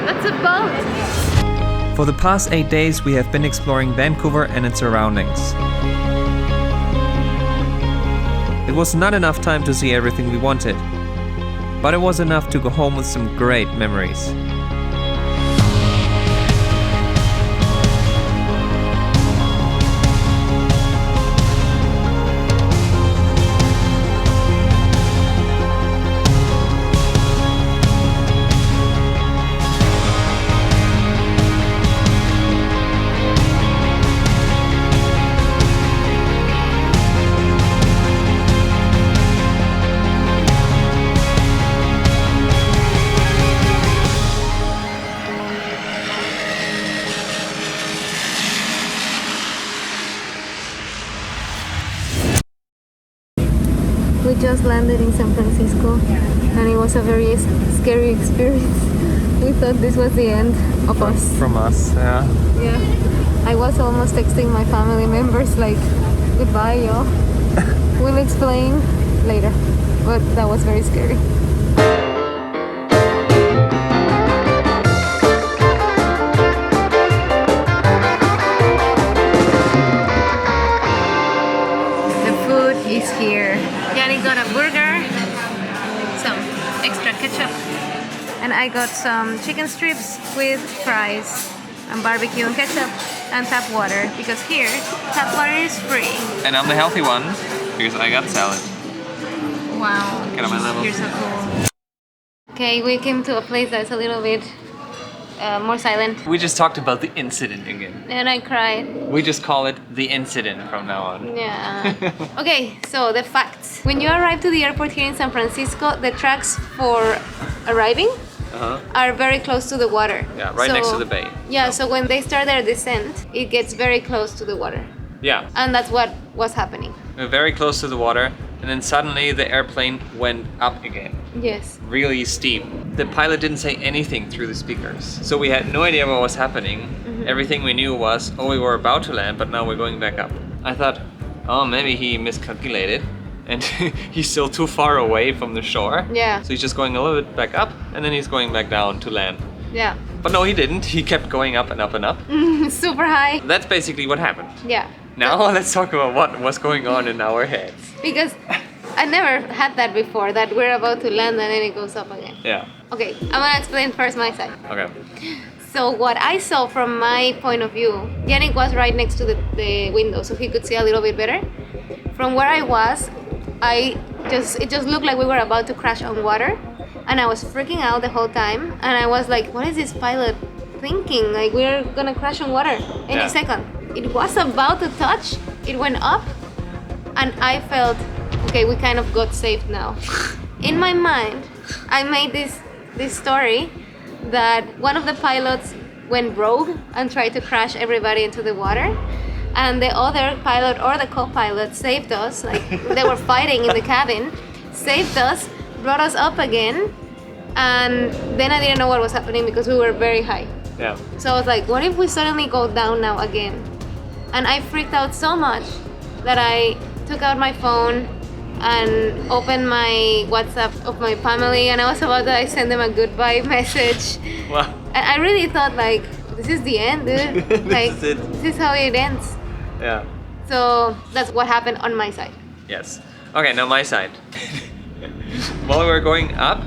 That's a boat. For the past 8 days, we have been exploring Vancouver and its surroundings. It was not enough time to see everything we wanted, but it was enough to go home with some great memories. We just landed in San Francisco and it was a very scary experience. We thought this was the end of us. From us, yeah. Yeah. I was almost texting my family members like, goodbye y'all. We'll explain later. But that was very scary. The food is here. Yannick got a burger, some extra ketchup, and I got some chicken strips with fries and barbecue and ketchup and tap water, because here tap water is free. And I'm the healthy one because I got salad. Wow, Get on my level. you're so cool. Okay, we came to a place that's a little bit more silent, We just talked about the incident again. and I cried. We just call it the incident from now on. Yeah. Okay, so the facts. When you arrive to the airport here in San Francisco, the tracks for arriving are very close to the water. Yeah, right next to the bay. Yeah, so when they start their descent, it gets very close to the water. Yeah, And that's what was happening. we're very close to the water, and then suddenly the airplane went up again. Yes. Really steep. The pilot didn't say anything through the speakers, so we had no idea what was happening. Everything we knew was, oh, we were about to land, but now we're going back up. I thought, oh, maybe he miscalculated and he's still too far away from the shore. Yeah. So he's just going a little bit back up, and then he's going back down to land. Yeah. But no, he didn't. He kept going up and up and up. Super high. That's basically what happened. Yeah. Now let's talk about what was going on in our heads. Because I never had that before, that we're about to land and then it goes up again. Yeah. Okay, I'm gonna explain first my side. Okay. So what I saw from my point of view, Yannick was right next to the window, so he could see a little bit better. From where I was, it just looked like we were about to crash on water, and I was freaking out the whole time. And I was like, what is this pilot thinking? Like, we're gonna crash on water any second. It was about to touch, it went up, and I felt, okay, we kind of got saved now. In my mind, I made this story that one of the pilots went rogue and tried to crash everybody into the water, and the other pilot or the co-pilot saved us, like they were fighting in the cabin, saved us, brought us up again, and then I didn't know what was happening because we were very high. Yeah. So I was like, what if we suddenly go down now again? And I freaked out so much that I took out my phone and opened my WhatsApp of my family, and I was about to send them a goodbye message. Wow. And I really thought, like, this is the end, dude. Like, This is it. this is how it ends. Yeah. So that's what happened on my side. Yes. Okay, now my side. While we were going up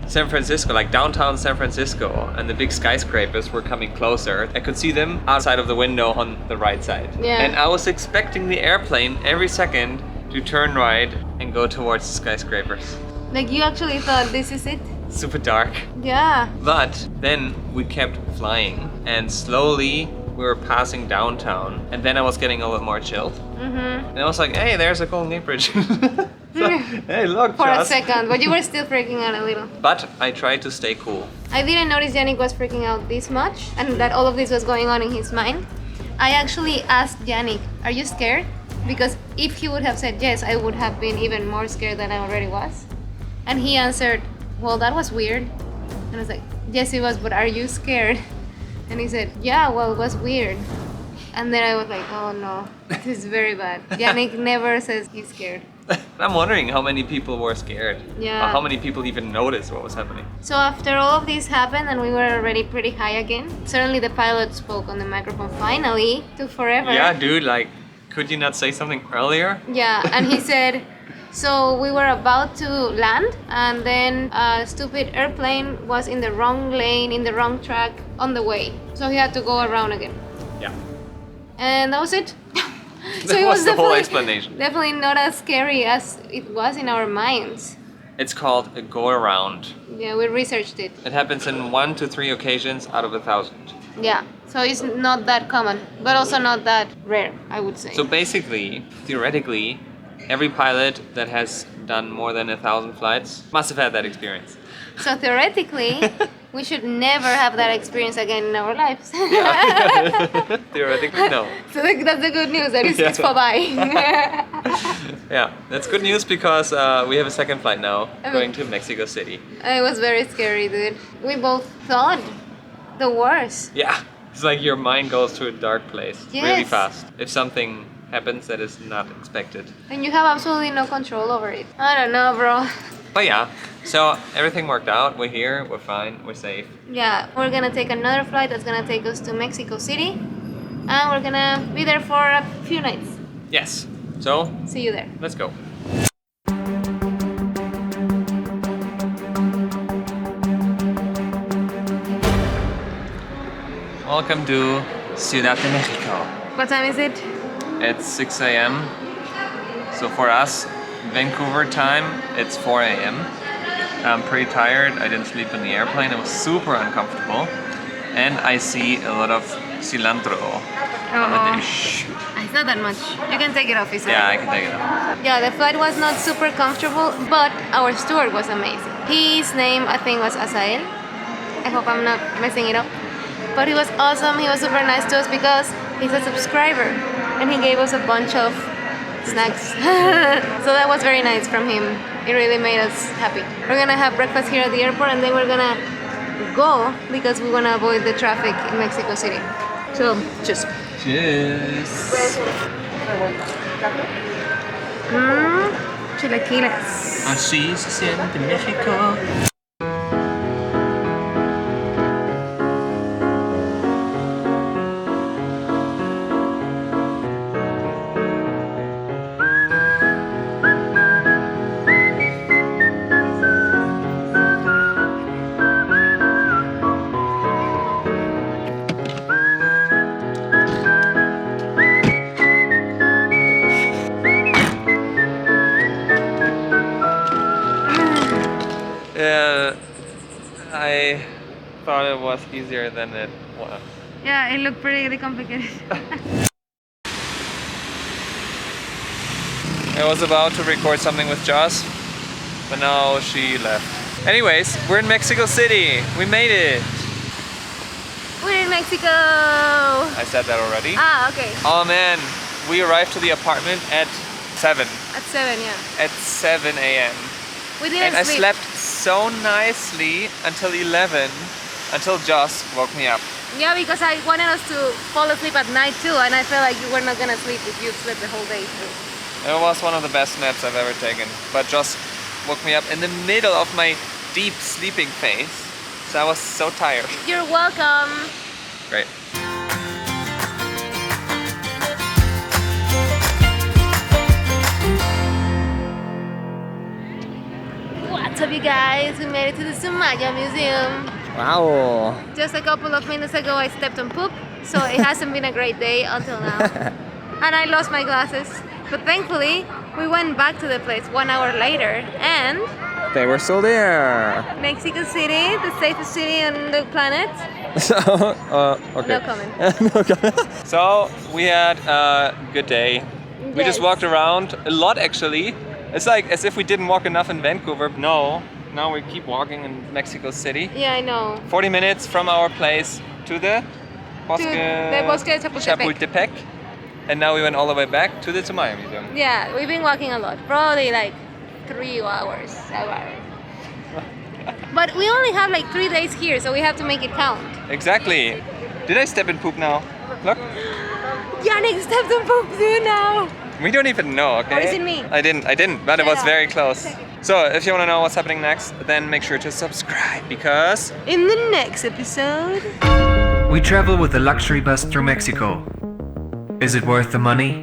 San Francisco, like downtown San Francisco, and the big skyscrapers were coming closer, I could see them outside of the window on the right side. Yeah. And I was expecting the airplane every second to turn right and go towards the skyscrapers. Like, you actually thought this is it? Super dark. Yeah. But then we kept flying, and slowly we were passing downtown, and then I was getting a little more chilled. And I was like, hey, there's a Golden Gate Bridge. So, hey, look, For a Joss. second, but you were still freaking out a little. But I tried to stay cool. I didn't notice Yannick was freaking out this much and that all of this was going on in his mind. I actually asked Yannick, are you scared? Because if he would have said yes, I would have been even more scared than I already was. And he answered, well, that was weird. And I was like, yes, it was, but are you scared? And he said, yeah, well, it was weird. And then I was like, oh no, this is very bad. Yannick never says he's scared. I'm wondering how many people were scared. Yeah. Or how many people even noticed what was happening. So after all of this happened and we were already pretty high again, suddenly the pilot spoke on the microphone. Finally, took forever. Yeah, dude, like, could you not say something earlier? Yeah, and he said, so we were about to land and then a stupid airplane was in the wrong lane, in the wrong track on the way. So he had to go around again. Yeah. And that was it. So That it was the whole definitely- explanation. Definitely not as scary as it was in our minds. It's called a go-around. Yeah, we researched it. It happens in 1 to 3 occasions out of 1,000. Yeah, so it's not that common, but also not that rare, I would say. So basically, theoretically, every pilot that has done more than 1,000 flights must have had that experience. So theoretically, we should never have that experience again in our lives. Yeah. Theoretically, no. So that's the good news, that it's Yeah. bye. Yeah, that's good news because we have a second flight now going to Mexico City. It was very scary, dude. We both thought the worst. Yeah, it's like your mind goes to a dark place really Yes. fast if something happens that is not expected. And you have absolutely no control over it. I don't know, bro. But yeah, so everything worked out. We're here, we're fine, we're safe. Yeah, we're gonna take another flight that's gonna take us to Mexico City. And we're gonna be there for a few nights. Yes, so See you there. let's go. Welcome to Ciudad de Mexico. What time is it? It's 6 a.m. So for us, Vancouver time, it's 4 a.m. I'm pretty tired. I didn't sleep in the airplane. It was super uncomfortable. And I see a lot of cilantro on the dish. It's not that much. You can take it off, is Yeah, I can take it off. Yeah, the flight was not super comfortable, but our steward was amazing. His name, I think, was Asael. I hope I'm not messing it up. But he was awesome. He was super nice to us because he's a subscriber. And he gave us a bunch of snacks. So that was very nice from him. It really made us happy. We're gonna have breakfast here at the airport and then we're gonna go because we wanna avoid the traffic in Mexico City. So, just. Cheers. Chilaquiles. Así se siente México. I thought it was easier than it was. Yeah, it looked pretty complicated. I was about to record something with Joss, but now she left. Anyways, we're in Mexico City. We made it. We're in Mexico! I said that already. Ah, okay. Oh man, we arrived to the apartment at 7. At 7, yeah. At 7 a.m. We didn't And I sleep. slept so nicely until 11, until Joss woke me up. Yeah, because I wanted us to fall asleep at night too, and I felt like you were not gonna sleep if you slept the whole day through. It was one of the best naps I've ever taken. But Joss woke me up in the middle of my deep sleeping phase. So I was so tired. You're welcome! Great. What's up, you guys? We made it to the Sumaya Museum. Wow. Just a couple of minutes ago I stepped on poop, so it hasn't been a great day until now. And I lost my glasses. But thankfully, we went back to the place 1 hour later and They were still there. Mexico City, the safest city on the planet. So, okay. No comment. No comment. So we had a good day. We just Yes. walked around a lot actually. It's like as if we didn't walk enough in Vancouver. No, now we keep walking in Mexico City. Yeah, I know. 40 minutes from our place to the Bosque, the Bosque de Chapultepec. Chapultepec. And now we went all the way back to the Sumaya Museum. Yeah, we've been walking a lot. Probably like 3 hours. But we only have like 3 days here, so we have to make it count. Exactly. Did I step in poop now? Look. Yannick stepped on poop too now. We don't even know, okay? Or is it me? I didn't, but it Shut was up. very close. Check it. So, if you want to know what's happening next, then make sure to subscribe because In the next episode. We travel with a luxury bus through Mexico. Is it worth the money?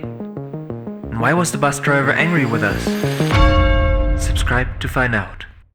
And why was the bus driver angry with us? Subscribe to find out.